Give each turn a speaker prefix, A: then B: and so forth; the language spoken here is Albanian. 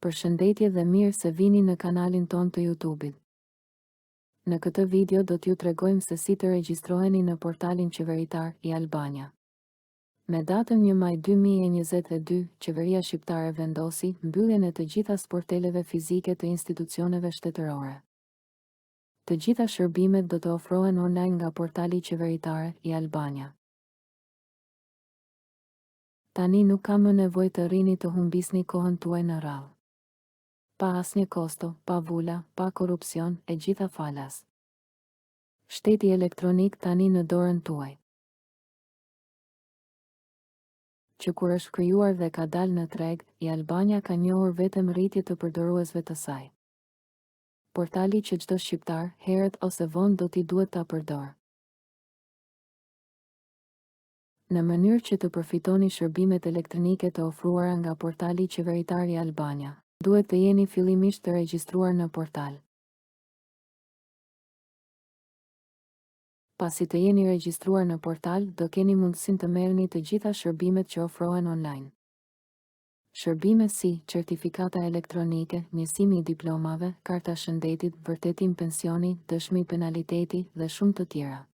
A: Përshëndetje dhe mirë se vini në kanalin ton të YouTube-it. Në këtë video do t'ju tregojmë se si të regjistroheni në portalin qeveritar i Albania. Me datën 1 maj 2022, Qeveria Shqiptare vendosi mbylljen e të gjitha sporteleve fizike të institucioneve shtetërore. Të gjitha shërbimet do të ofrohen online nga portali qeveritare i Albania. Tani nuk ka më nevojë të rrini të humbisni kohën tuaj në radhë. Pa asnjë kosto, pa vula, pa korrupsion e gjitha falas. Shteti elektronik tani në dorën tuaj. Që kur është krijuar dhe ka dalë në treg, i Albania ka njohur vetëm rritje të përdoruesve të saj. Portali që çdo shqiptar, herët ose vonë do t'i duhet ta përdor. Në mënyrë që të përfitoni shërbimet elektronike të ofruara nga portali qeveritar i Albania, duhet të jeni fillimisht të regjistruar në portal. Pasi të jeni regjistruar në portal, do keni mundësinë të merrni të gjitha shërbimet që ofrohen online. Shërbime si certifikata elektronike, njësimi i diplomave, karta shëndetit, vërtetim pensioni, dëshmi penaliteti dhe shumë të tjera.